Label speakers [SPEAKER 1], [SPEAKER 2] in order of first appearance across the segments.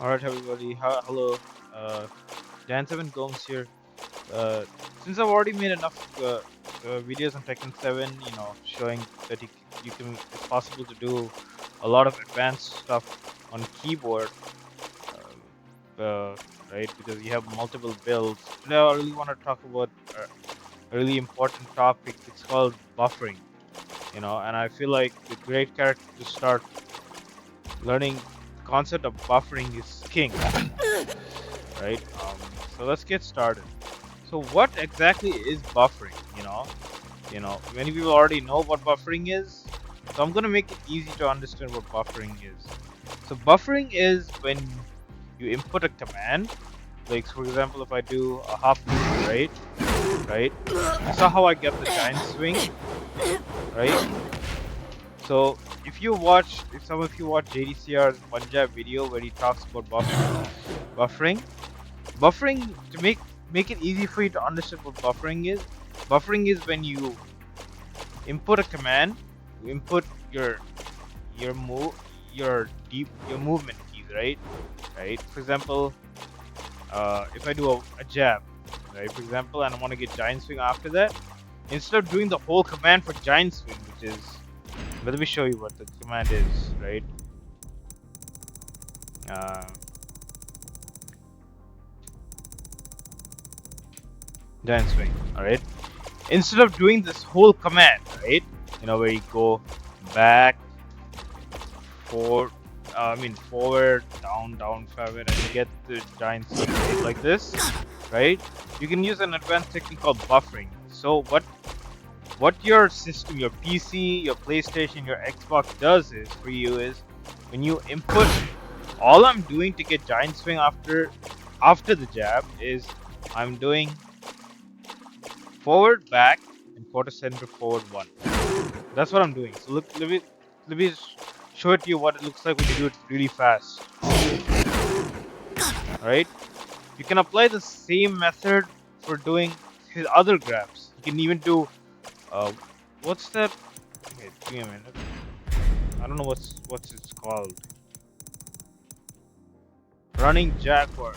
[SPEAKER 1] Alright, everybody. Hello. Uh, Dan7 Gomes here. Uh, since I've already made enough videos on Tekken 7, showing that you can it's possible to do a lot of advanced stuff on keyboard, right? Because you have multiple builds. Today, I really want to talk about a really important topic. It's called buffering. And I feel like the great character to start learning the concept of buffering is King. Right? So let's get started. So what exactly is buffering? Many people already know what buffering is. So I'm gonna make it easy to understand what buffering is. So buffering is when you input a command. Like for example, if I do a hop loop, right? You saw how I get the giant swing, right? So if some of you watch JDCR's Punjab video where he talks about buffering, to make it easy for you to understand what buffering is when you input a command, you input your move your movement keys, right. For example, if I do a jab, right, for example, and I want to get giant swing after that, instead of doing the whole command for giant swing, which is, let me show you what the command is, right. uh, Giant swing, all right. Instead of doing this whole command, right, where you go back, forward, forward, down, forward, and you get the giant swing, right, like this, right? You can use an advanced technique called buffering. So what your system, your PC, your PlayStation, your Xbox does is for you is when you input, all I'm doing to get giant swing after the jab is I'm doing forward, back, and quarter center, forward, one. That's what I'm doing. So look, let me show it to you what it looks like when you do it really fast. Alright? You can apply the same method for doing his other grabs. You can even do what's that? Okay, give me a minute. I don't know what's it's called. Running jaguar.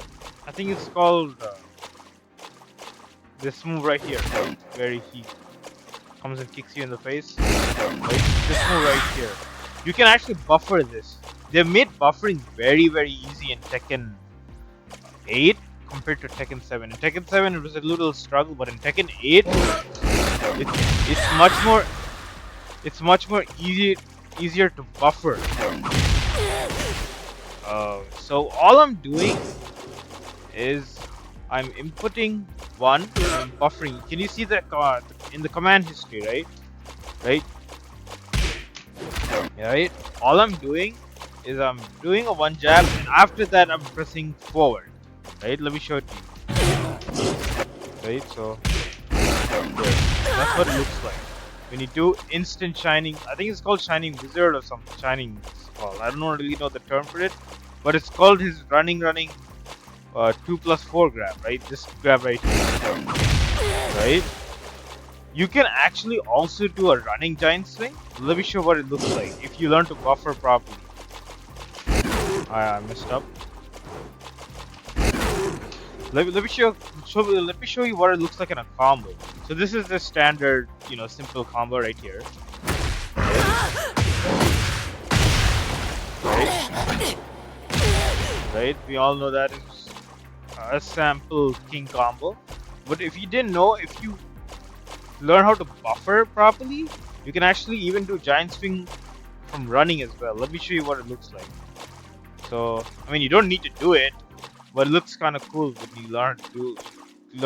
[SPEAKER 1] I think it's called this move right here, where he comes and kicks you in the face. Right? This move right here. You can actually buffer this. They've made buffering very, very easy in Tekken 8 compared to Tekken 7. In Tekken 7, it was a little struggle, but in Tekken 8, it's much more easier to buffer. So all I'm doing is I'm inputting one and buffering. Can you see that in the command history, right? Right? All I'm doing is I'm doing a one jab, and after that I'm pressing forward. Right? Let me show it to you. Right? So that's what it looks like when you do instant shining. I think it's called shining wizard or something. Shining called. I don't really know the term for it, but it's called his running 2+4 grab. Right? This grab right here. Right? You can actually also do a running giant swing. Let me show what it looks like if you learn to buffer properly. I messed up. Let me show you what it looks like in a combo. So this is the standard, simple combo right here. Right? We all know that is a sample king combo. But if you didn't know, if you learn how to buffer properly, you can actually even do giant swing from running as well. Let me show you what it looks like. So, you don't need to do it, but it looks kind of cool when you learn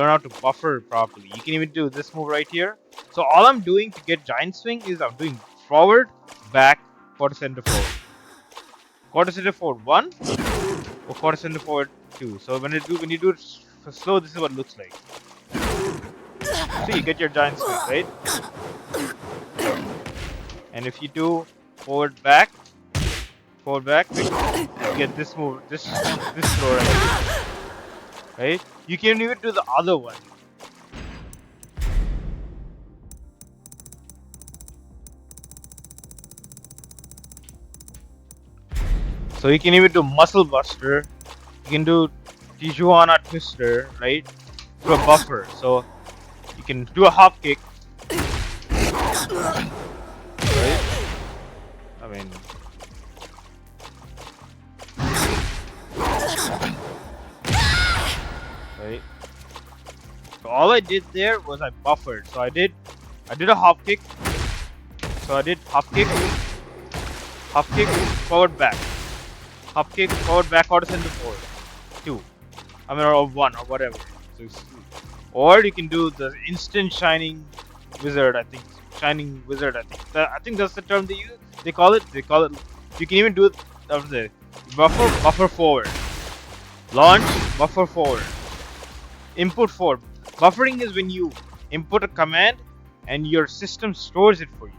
[SPEAKER 1] how to buffer properly. You can even do this move right here. So all I'm doing to get giant swing is I'm doing forward, back, quarter center forward. Quarter center forward 1 or quarter center forward 2. So when you do it for slow, this is what it looks like. So you get your giant swing, right? And if you do forward back, you get this move, this throw right? You can even do the other one. So you can even do muscle buster you can do Tijuana Twister, right? Through a buffer. So you can do a hop kick, right? I mean, right? So all I did there was I buffered. So I did a hop kick. So I did hop kick, forward back, hop kick, forward back, quarter center forward, 2. I mean, or 1 or whatever. So or you can do the instant shining wizard. I think shining wizard. I think that's the term they use. They call it. You can even do it of the buffer forward, launch, buffer forward, input forward. Buffering is when you input a command and your system stores it for you,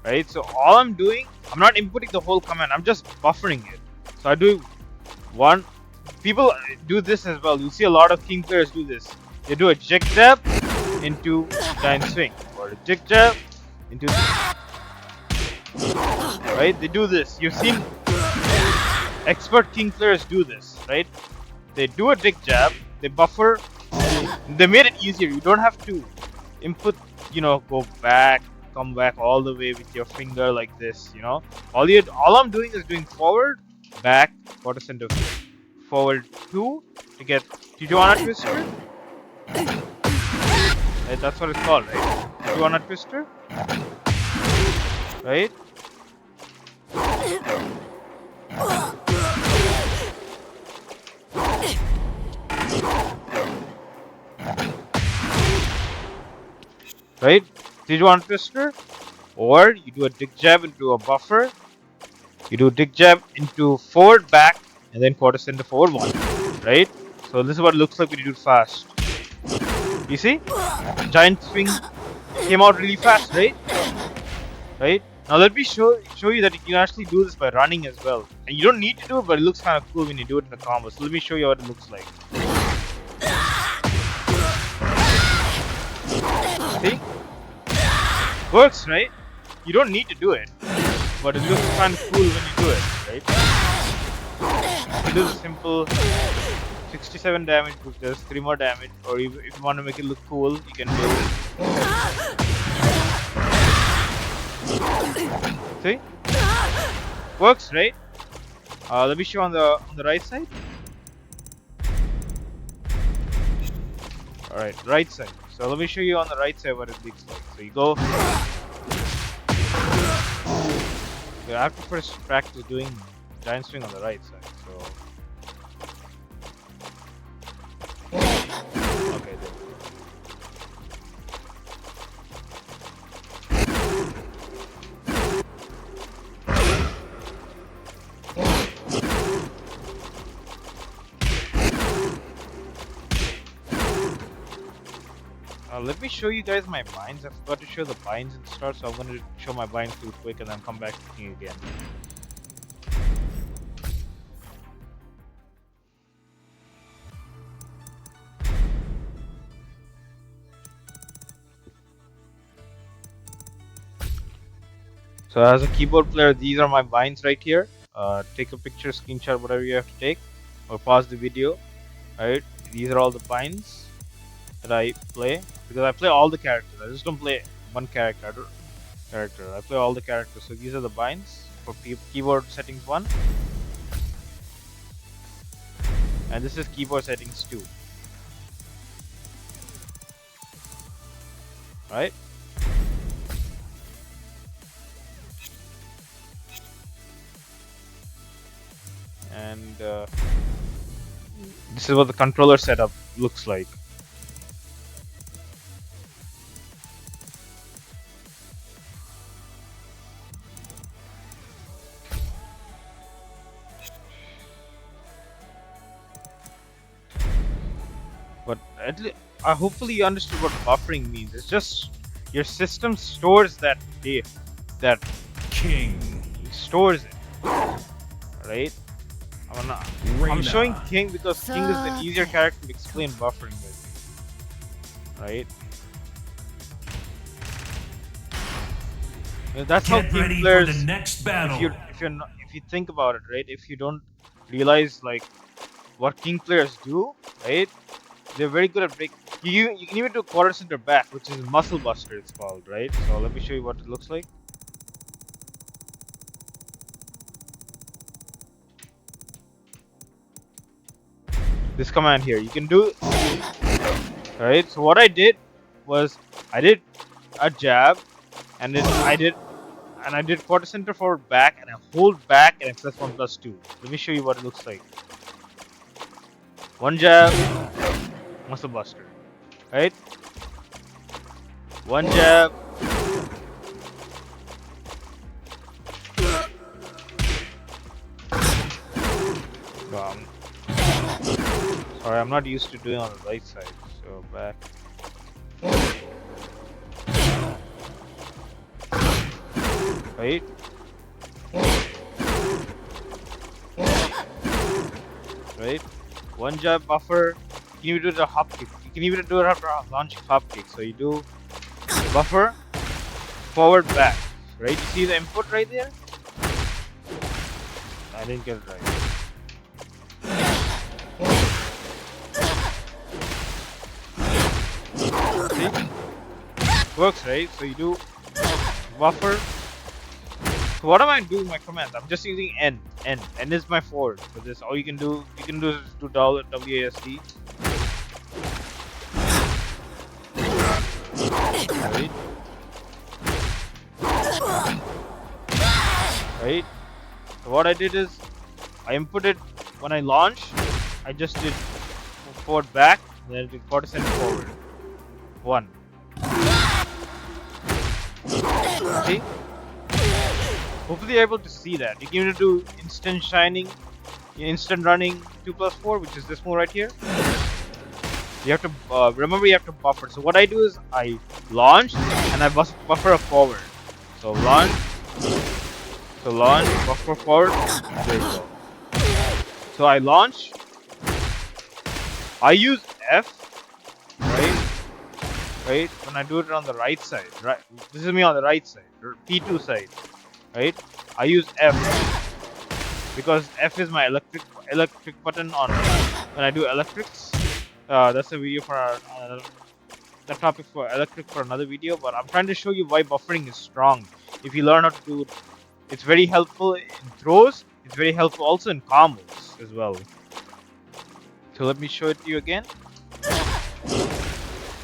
[SPEAKER 1] right? So all I'm doing, I'm not inputting the whole command. I'm just buffering it. So I do one. People do this as well. You see a lot of king players do this. They do a jig jab into giant swing, or a jig jab into, right? They do this. You've seen expert king players do this, right? They do a jig jab, they buffer. They made it easier. You don't have to input, go back, come back all the way with your finger like this, All I'm doing is doing forward, back, quarter center, forward 2 to get Tijuana Twister. Right, that's what it's called, right? Tijuana Twister. Right? Right? Tijuana Twister. Or you do a dig jab into a buffer. You do dig jab into forward, back, and then quarter center forward 1. Right? So this is what it looks like when you do it fast. You see? Giant swing came out really fast, right? Right? Now let me show you that you can actually do this by running as well. And you don't need to do it, but it looks kind of cool when you do it in a combo. So let me show you what it looks like. See? Works, right? You don't need to do it, but it looks kind of cool when you do it, right? You can do the simple 67 damage with just 3 more damage, or if you want to make it look cool, you can do it. See? Works, right? Let me show on the right side. All right, right side. So let me show you on the right side what it looks like. So you go. You have to first practice doing giant swing on the right side. So. Okay, there. Let me show you guys my binds. I forgot to show the binds and start, so I'm going to show my binds real quick and then come back to you again. So as a keyboard player, these are my binds right here. Take a picture, screenshot, whatever you have to take, or pause the video. Alright, these are all the binds that I play, because I play all the characters. I just don't play one character. I play all the characters. So these are the binds for keyboard settings 1, and this is keyboard settings 2. Right? And this is what the controller setup looks like. But I hopefully you understood what buffering means. It's just your system stores that data, that
[SPEAKER 2] King
[SPEAKER 1] stores it, right? I'm showing King because King is the easier character to explain buffering with, right? That's
[SPEAKER 2] Get
[SPEAKER 1] how King
[SPEAKER 2] ready
[SPEAKER 1] players.
[SPEAKER 2] For the next battle.
[SPEAKER 1] If you think about it, right? If you don't realize, like, what king players do, right? They're very good at break. You can even do quarter center back, which is muscle buster. It's called, right? So let me show you what it looks like. This command here, you can do, right? So what I did was I did a jab, and then I did quarter center forward back, and I hold back, and I press 1+2. Let me show you what it looks like. One jab, muscle buster, right? One jab. Sorry, I'm not used to doing on the right side. So back. Right? Right? One jab buffer. You can even do the hop kick. You can even do it after launching hop kick. So you do buffer, forward, back. Right? You see the input right there? I didn't get it right. See? Works, right? So you do buffer. So what am I doing my commands? I'm just using N. N is my forward. So this all you can do is do WASD. Right? Right? So what I did is I inputted when I launched, I just did forward back, then I did quarter center forward. 1. See? Hopefully you're able to see that. You can even do instant shining, instant running 2+4, which is this move right here. You have to remember you have to buffer. So what I do is I launch and I buffer a forward. So launch, buffer forward. There you go. So I launch. I use F, right? When I do it on the right side, right? This is me on the right side, or P2 side, right? I use F because F is my electric button on when I do electrics. That's a video for the topic for electric for another video. But I'm trying to show you why buffering is strong. If you learn how to do it, it's very helpful in throws. It's very helpful also in combos as well. So let me show it to you again.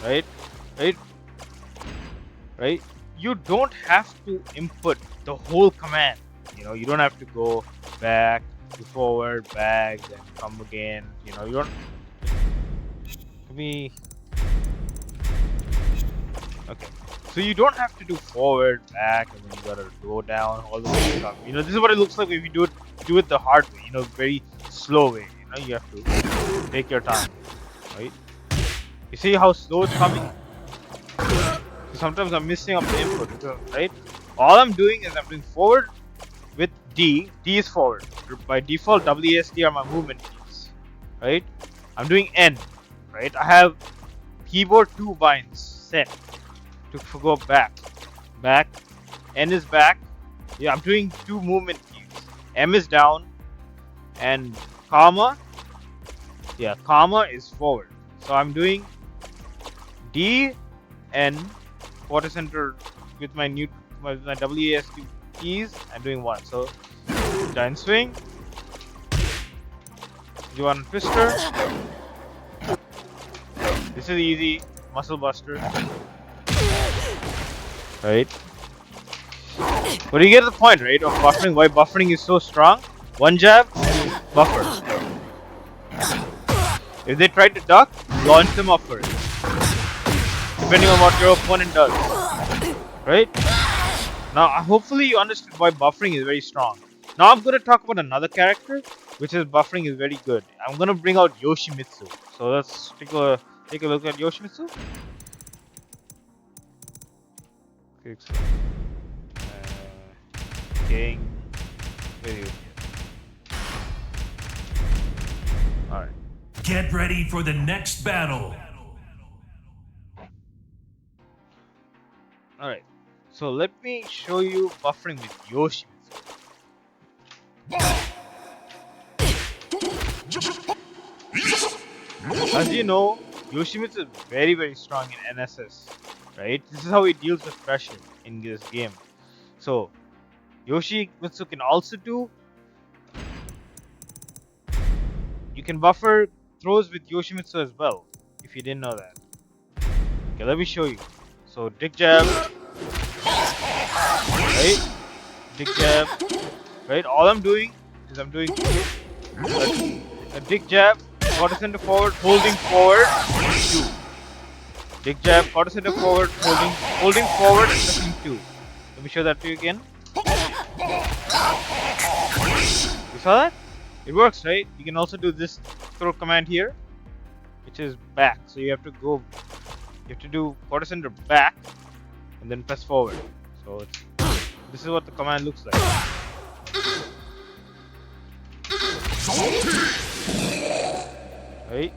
[SPEAKER 1] Right? You don't have to input the whole command. You know, you don't have to go back to forward, back, then come again. You know, you don't. Okay. So you don't have to do forward, back, and then you gotta go down all the way up. You know, this is what it looks like if you do it the hard way. You know, very slow way. You know, you have to take your time, right? You see how slow it's coming? So sometimes I'm missing up the input, right? All I'm doing is I'm doing forward with D. D is forward. By default, WASD are my movement keys, right? I'm doing N, right? I have keyboard 2 binds set to go back. N is back. Yeah, I'm doing 2 movement keys. M is down, and comma. Yeah, comma is forward. So I'm doing D and quarter center with my WASD keys. I'm doing 1. So giant swing. You want a twister. This is easy. Muscle buster. Right? But you get the point, right? Of buffering. Why buffering is so strong. One jab, buffer. If they try to duck, launch them up first. Depending on what your opponent does. Right? Now, hopefully you understood why buffering is very strong. Now I'm going to talk about another character, which is buffering is very good. I'm going to bring out Yoshimitsu. So let's take a look at Yoshimitsu. King. Alright.
[SPEAKER 2] Get ready for the next battle.
[SPEAKER 1] Alright. So let me show you buffering with Yoshimitsu. As you know, Yoshimitsu is very, very strong in NSS, right? This is how he deals with pressure in this game. So, Yoshimitsu can also do. You can buffer throws with Yoshimitsu as well, if you didn't know that. Okay, let me show you. So, dig jab, right? Dig jab, right? All I'm doing is I'm doing a dig jab, quarter center forward, holding forward, and 2. Dig jab, quarter center forward, holding forward, and pressing 2. Let me show that to you again. You saw that? It works, right? You can also do this throw command here, which is back. So you have to do quarter center back, and then press forward. So this is what the command looks like. Right?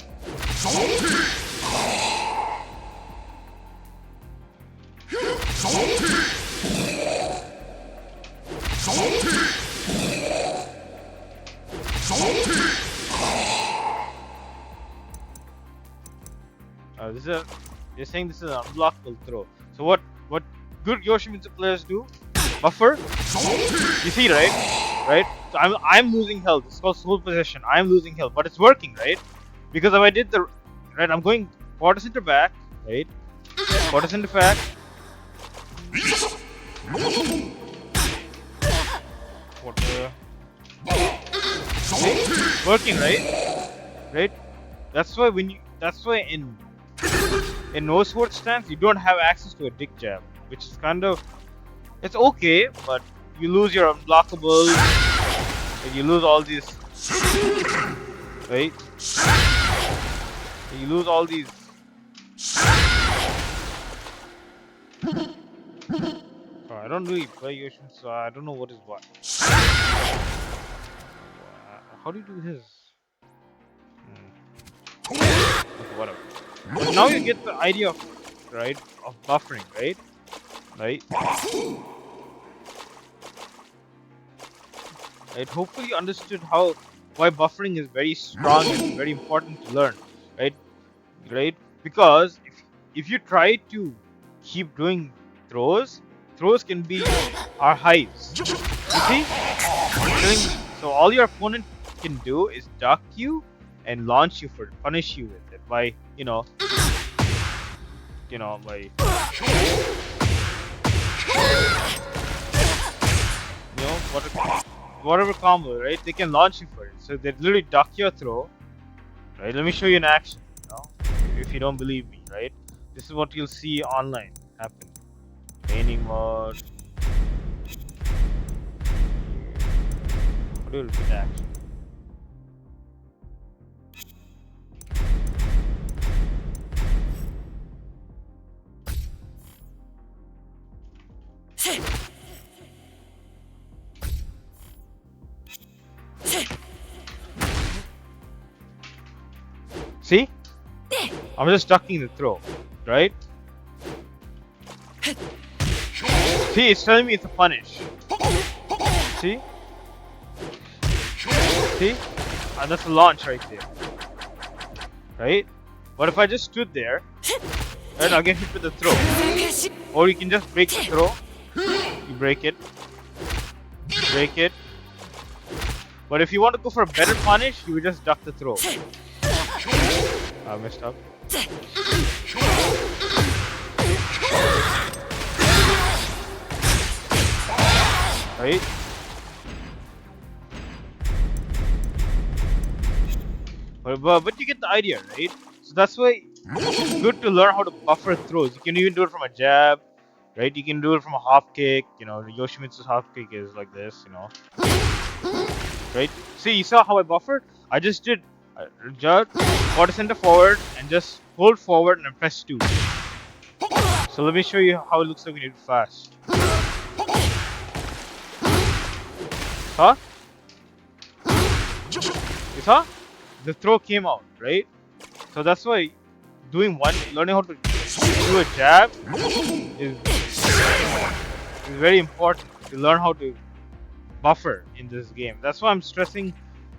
[SPEAKER 1] You're saying this is an unblockable throw. So what good Yoshimitsu players do? Buffer. You see, right? Right? So I'm losing health. It's called soul possession. I'm losing health, but it's working, right? Because if I did the right, I'm going quarter center back, right? Quarter center back. Quarter. See? Working, right? Right? That's why in no sword stance you don't have access to a dig jab, which is kind of, it's okay, but you lose your unblockables, and you lose all these, right? You lose all these. So I don't really play Yoshin, so I don't know what is what. How do you do his? Okay, whatever. But now you get the idea of, right, of buffering, right? Right? Right? Hopefully you understood why buffering is very strong and very important to learn, right? Right? Because if you try to keep doing throws can be our hives. You see? So all your opponent can do is duck you and launch you punish you with it by by whatever combo, right? They can launch you for it. So they literally duck your throw, right? Let me show you in action. If you don't believe me, right? This is what you'll see online happen. Training mode. How do you repeat action? See? I'm just ducking the throw, right? See, it's telling me it's a punish. See? See? And that's a launch right there. Right? But if I just stood there, right, I'll get hit with the throw. Or you can just break the throw. You break it. Break it. But if you want to go for a better punish, you would just duck the throw. I messed up. Right? But you get the idea, right? So that's why it's good to learn how to buffer throws. You can even do it from a jab, right? You can do it from a hop kick. Yoshimitsu's hop kick is like this, right? See, you saw how I buffered? I just did jab, quarter center forward, and just hold forward and press 2. So let me show you how it looks like when you do it fast. Huh? You saw? The throw came out, right? So that's why learning how to do a jab is very important to learn how to buffer in this game. That's why I'm stressing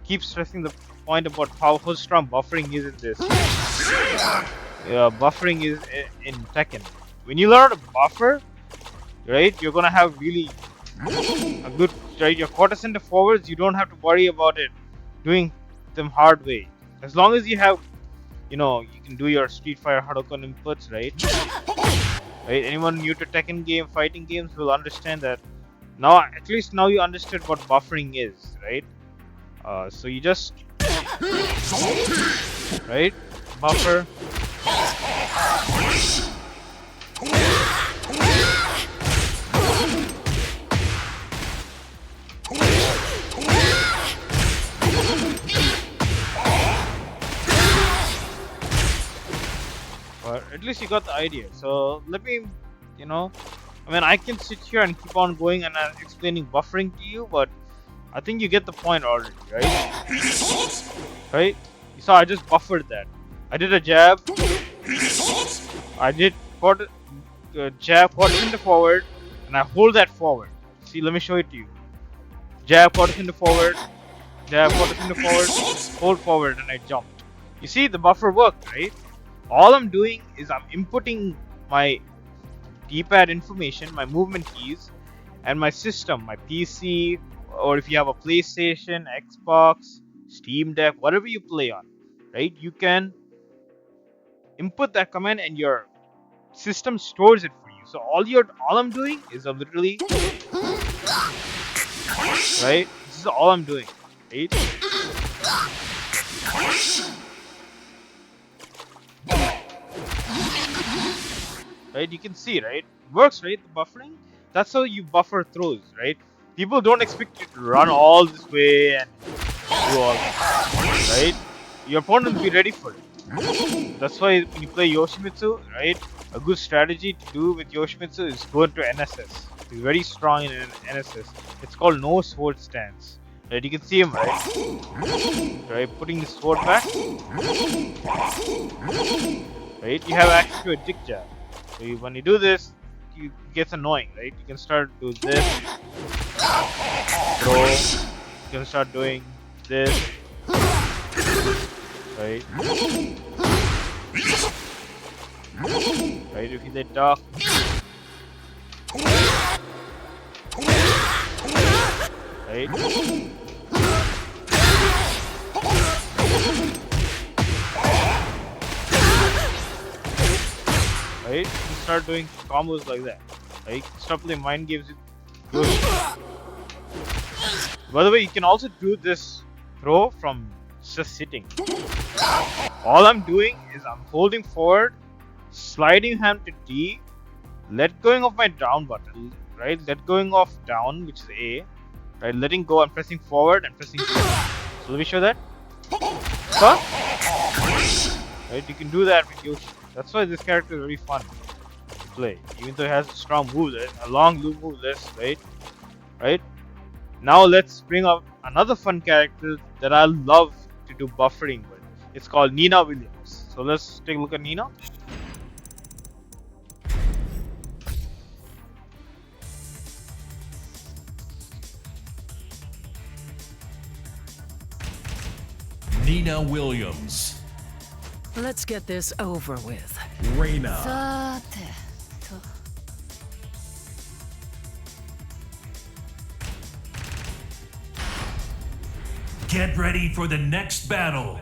[SPEAKER 1] keep stressing the point about how strong buffering is in this. Buffering is in Tekken. When you learn to buffer, right, you're gonna have really a good, right. Your quarter center forwards, you don't have to worry about it doing them hard way. As long as you have, you know, you can do your Street Fighter Hadouken inputs, right? Right. Anyone new to Tekken game, fighting games will understand that. Now, at least now you understood what buffering is, right? So you just, right, buffer. But at least you got the idea. So let me, you know, I mean, I can sit here and keep on going and explaining buffering to you, but I think you get the point already, right? Right? You saw I just buffered that. I did a jab. I did quarter jab, quarter center forward, and I hold that forward. See, let me show it to you. Jab, quarter center forward, jab, quarter center forward, hold forward, and I jumped. You see, the buffer worked, right? All I'm doing is I'm inputting my D-pad information, my movement keys, and my system, my PC, or if you have a PlayStation, Xbox, Steam Deck, whatever you play on, right? You can input that command and your system stores it for you. So all I'm doing is I'm literally, right? This is all I'm doing, right? Right, you can see, right? It works, right? The buffering. That's how you buffer throws, right? People don't expect you to run all this way and do all that, right? Your opponent will be ready for it. That's why when you play Yoshimitsu, right? A good strategy to do with Yoshimitsu is go into NSS. He's very strong in NSS. It's called no sword stance. Right? You can see him, right? Right? Putting the sword back. Right? You have access to a dick jab. So when you do this, it gets annoying, right? You can start doing this, throw. You can start doing this, right? Right? If you let duck, right? Right? You start doing combos like that. Right? Stop playing mind games with Yoshi. By the way, you can also do this throw from just sitting. All I'm doing is I'm holding forward, sliding hand to D, let going of my down button, right? Let going of down, which is A, right? Letting go and pressing forward and pressing C. So let me show that. Huh? Right? You can do that with Yoshi. That's why this character is very fun to play, even though it has a strong move list, a long loop move list, right? Right? Now let's bring up another fun character that I love to do buffering with. It's called Nina Williams. So let's take a look at Nina.
[SPEAKER 2] Nina Williams.
[SPEAKER 3] Let's get this over with.
[SPEAKER 2] Reina.
[SPEAKER 4] さてと
[SPEAKER 2] Get ready for the next battle.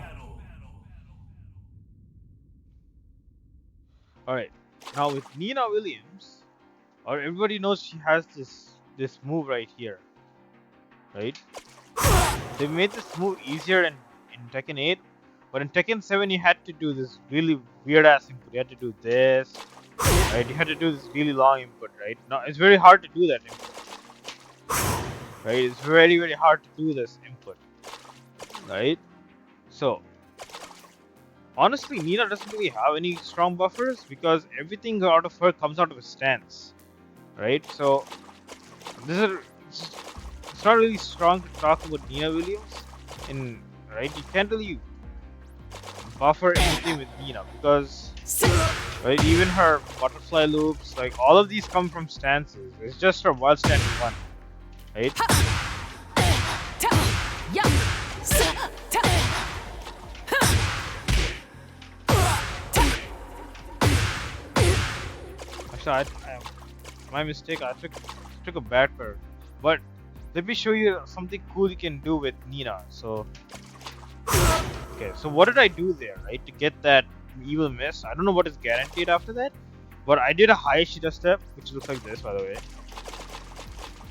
[SPEAKER 1] Alright, now with Nina Williams, or everybody knows she has this move right here, right? They made this move easier in Tekken 8, but in Tekken 7 you had to do this really weird ass input. You had to do this, right? You had to do this really long input, right? Now it's very hard to do that input, right? It's very hard to do this input, right? So honestly, Nina doesn't really have any strong buffers because everything out of her comes out of a stance, right? So this is it's not really strong to talk about Nina Williams, right? You can't really buffer anything with Nina because, right? Even her butterfly loops, like all of these come from stances. It's just her wild stand one, right? my mistake. I took a bad card. But let me show you something cool you can do with Nina. So okay, so what did I do there, right? To get that evil miss. I don't know what is guaranteed after that, but I did a high Shida step, which looks like this, by the way.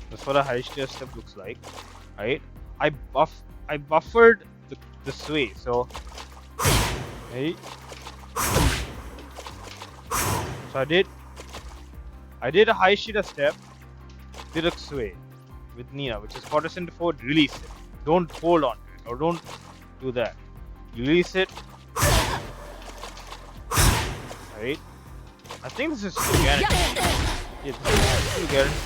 [SPEAKER 1] That's what a high Shida step looks like, right? I buffered the sway, so right. So I did a high Shida step, did a sway with Nina, which is quarter center forward. Release it. Don't hold on to it, or don't do that. You release it. Right? I think this is still guaranteed. Yeah, this is still guaranteed.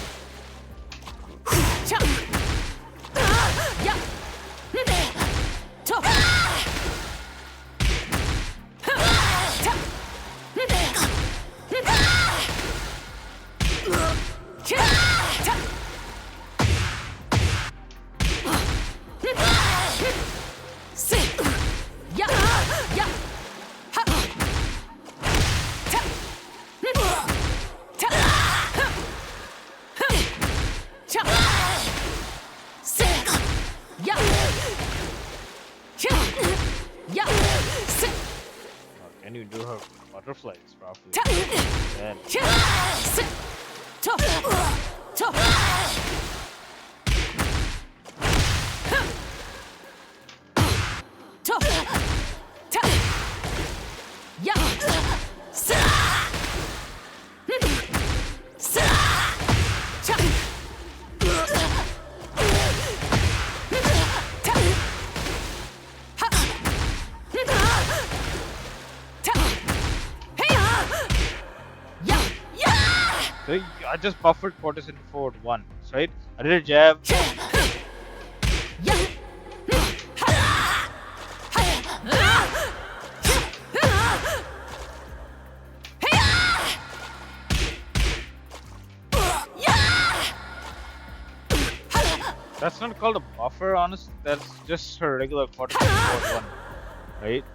[SPEAKER 1] Can you do her butterflies properly? Then. So I just buffered quarter center forward once, right? I did a jab. That's not called a buffer, honestly. That's just a regular quarter center forward one, right?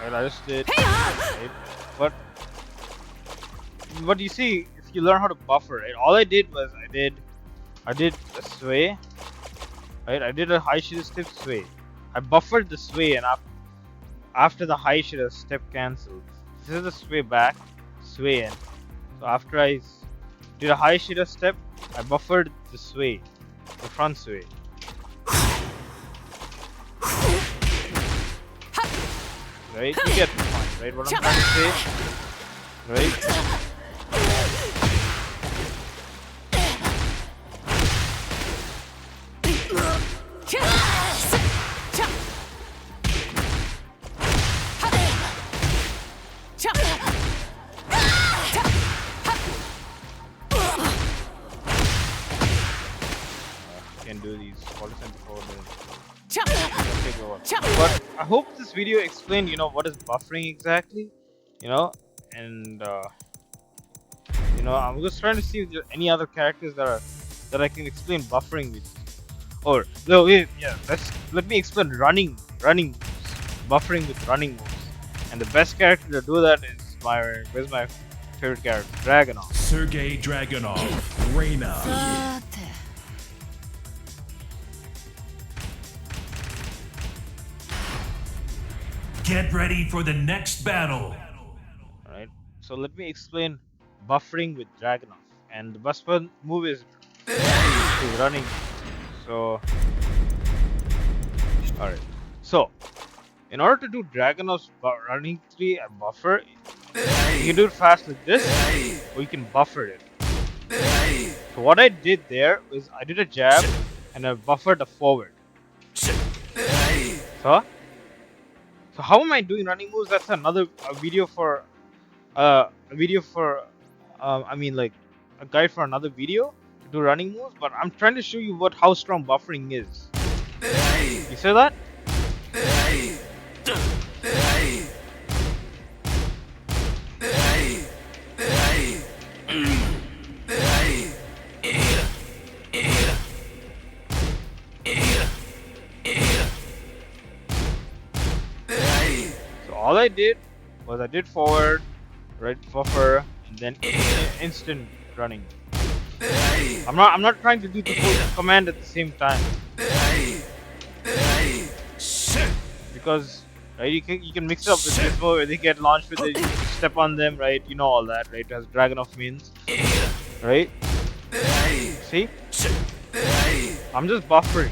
[SPEAKER 1] Right, I just did, right? But you see, if you learn how to buffer, right? All I did was I did a sway, right? I did a high Shida step sway. I buffered the sway, and after the high Shida step cancelled, this is the sway back, sway in. So after I did a high Shida step, I buffered the sway, the front sway. Right? You get the point, right? What I'm trying to say, right? Can do these quarter center forward. But I hope this video explained, what is buffering exactly, and I'm just trying to see if there are any other characters that I can explain buffering with. Or no, wait, yeah, let me explain running moves, buffering with running moves, and the best character to do that is where's my favorite character, Dragunov.
[SPEAKER 2] Sergey Dragunov, Reina.
[SPEAKER 4] さて
[SPEAKER 2] Get ready for the next battle.
[SPEAKER 1] Alright, so let me explain buffering with Dragunov. And the buffer move is running. So, alright. So, in order to do Dragunov's running 3 and buffer, you can do it fast like this, or you can buffer it. So what I did there was I did a jab and I buffered the forward. So how am I doing running moves? That's another video for I mean, like a guide for another video to do running moves. But I'm trying to show you how strong buffering is. You see that? So all I did was I did forward, right buffer, and then instant running. I'm not trying to do the full command at the same time, because right, you can mix it up with this move where they get launched with it, you step on them, right? You know all that, right? It has Dragon of Means, right? See? I'm just buffering,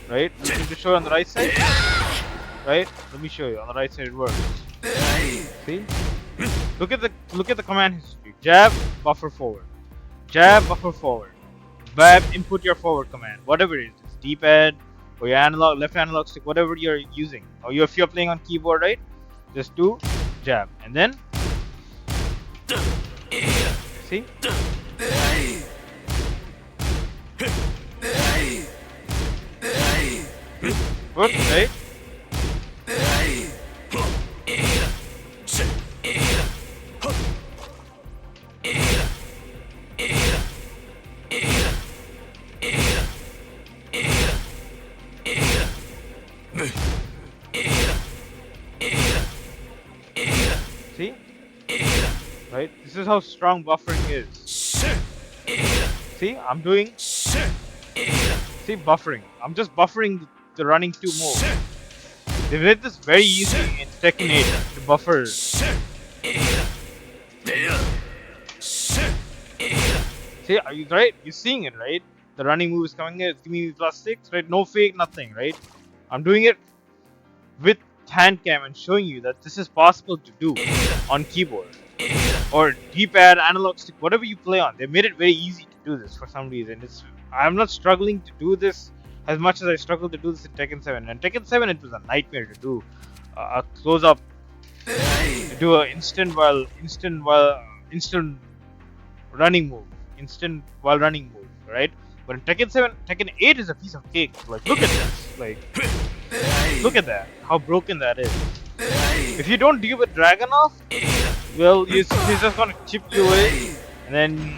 [SPEAKER 1] right? Looking to show on the right side, right? Let me show you on the right side it works. See? Look at the command history. Jab, buffer forward. Jab, buffer forward. Bab, input your forward command. Whatever it is, D-pad or your analog, left analog stick, whatever you're using. Or if you're playing on keyboard, right? Just do jab and then see. Works, right? See? Right? This is how strong buffering is. See? I'm doing. See, buffering. I'm just buffering the running 2 move. They made this very easy in Tekken 8 to buffer. See, are you right? You're seeing it, right? The running move is coming in. It's giving me +6, right? No fake, nothing, right? I'm doing it with hand cam and showing you that this is possible to do on keyboard or D-pad, analog stick, whatever you play on. They made it very easy to do this for some reason. I'm not struggling to do this as much as I struggled to do this in Tekken 7. And Tekken 7, it was a nightmare to do a close-up, to do an instant running move, instant while running move, right? But in Tekken 8 is a piece of cake. Like, look at this. Like, look at that. How broken that is. If you don't deal with Dragunov, well, he's just gonna chip you away, and then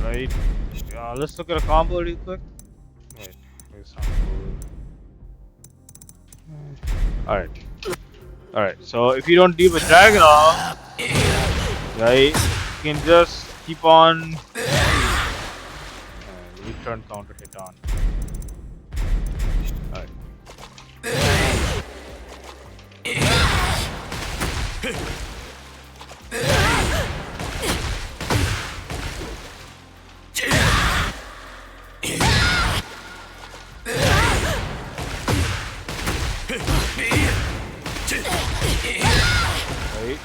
[SPEAKER 1] right. Let's look at a combo real quick. Wait, here's some cool. Alright. So if you don't deal with Dragunov, right, you can just keep on return counter hit on. Alright. Right.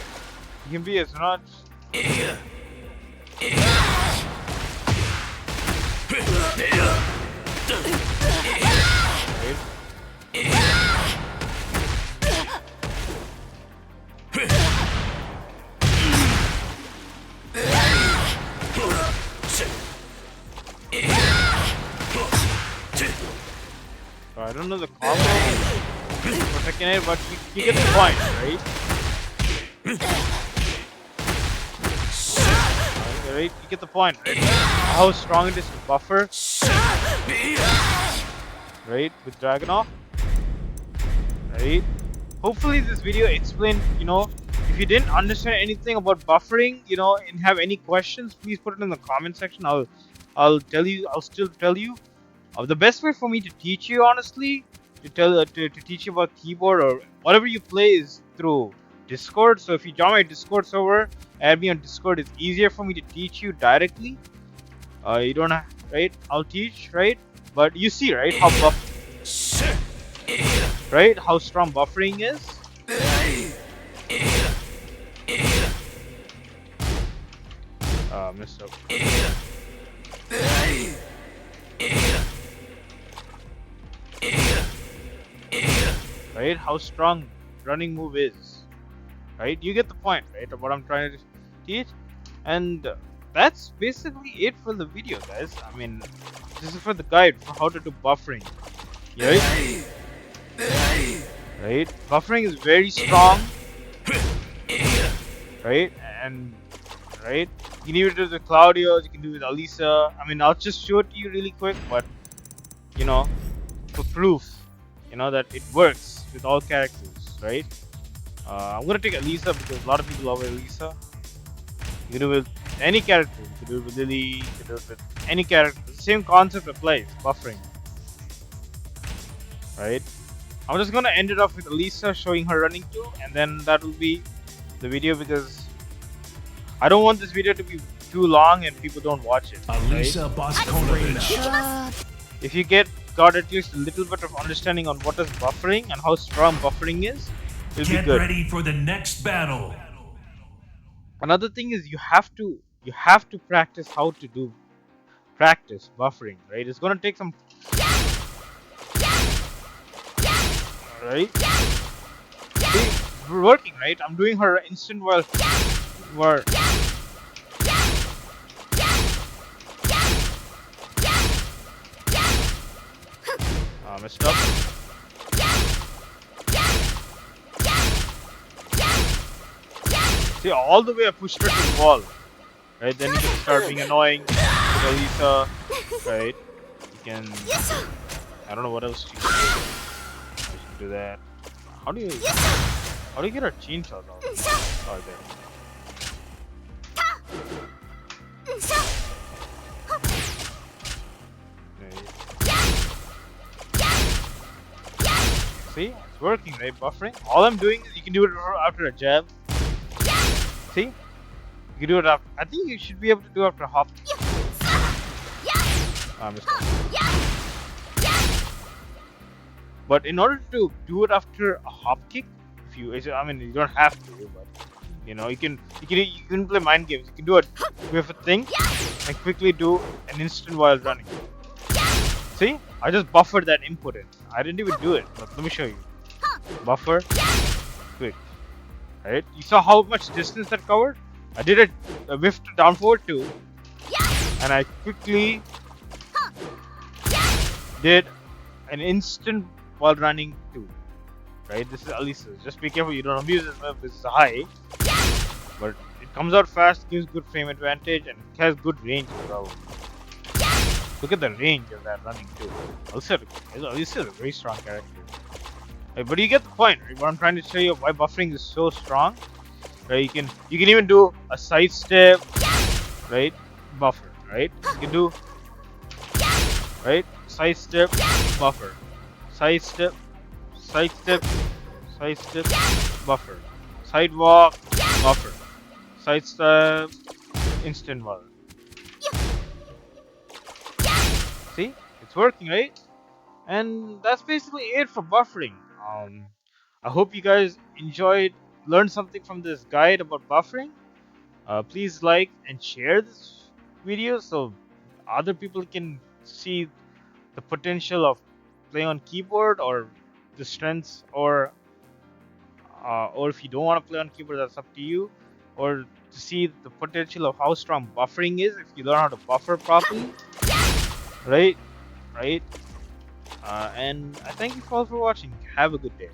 [SPEAKER 1] You can be as much. Right. I don't know the combo for Tekken 8, but you get the point, right? Right? You get the point, right? How strong it is to buffer, right? With Dragunov, right? Hopefully this video explained, if you didn't understand anything about buffering, and have any questions, please put it in the comment section. I'll still tell you. The best way for me to teach you, honestly, to teach you about keyboard or whatever you play is through Discord. So if you join my Discord server, add me on Discord. It's easier for me to teach you directly. You don't have, right? I'll teach, right? But you see, right? How right? How strong buffering is. Messed up. Right? How strong running move is. Right? You get the point, right? Of what I'm trying to teach. And that's basically it for the video, guys. I mean, this is for the guide for how to do buffering. Right? Right? Buffering is very strong. Right? And right? You can even do it with Claudio, you can do it with Alisa. I mean, I'll just show it to you really quick, but for proof, that it works with all characters, right? I'm gonna take Elisa because a lot of people love Elisa. You can do it with any character. You can do it with Lily. You can do it with any character. The same concept applies. Buffering, right? I'm just gonna end it off with Elisa showing her running too, and then that will be the video because I don't want this video to be too long and people don't watch it. Right?
[SPEAKER 2] Alisa Bosconovich.
[SPEAKER 1] If you got at least a little bit of understanding on what is buffering and how strong buffering is, it'll be
[SPEAKER 2] Get
[SPEAKER 1] good.
[SPEAKER 2] ready for the next battle.
[SPEAKER 1] Another thing is you have to practice how to practice buffering, right? It's gonna take some, right? See, we're working, right? I'm doing her instant while we're messed up. See, all the way I pushed her to the wall, right? Then you can start being annoying with Elisa, right? You can, I don't know what else you can do. You can do that. How do you get her chainsaws out? Oh, there. See, it's working, right? Buffering. All I'm doing is you can do it after a jab. See, you can do it after. I think you should be able to do it after a hop. But in order to do it after a hop kick, if you, I mean, you don't have to, but you know, you can play mind games. You can do it with a thing and quickly do an instant while running. See, I just buffered that input in. I didn't even do it, but let me show you. Buffer, quick, right? You saw how much distance that covered? I did a whiff down forward too, and I quickly did an instant while running too. Right? This is Alisa's. Just be careful you don't abuse this move. This is high, but it comes out fast, gives good frame advantage, and it has good range as well. Look at the range of that running too. Alisa is a very strong character. Right, but you get the point, right? What I'm trying to show you why buffering is so strong. Right? You can even do a side step, right? Buffer, right? You can do right side step, buffer, side step, side step, side step, buffer, sidewalk, buffer, side step, instant wall. See, it's working, right? And that's basically it for buffering. I hope you guys learned something from this guide about buffering. Please like and share this video so other people can see the potential of playing on keyboard, or the strengths, or if you don't want to play on keyboard, that's up to you. Or to see the potential of how strong buffering is if you learn how to buffer properly. Right? And I thank you all for watching. Have a good day.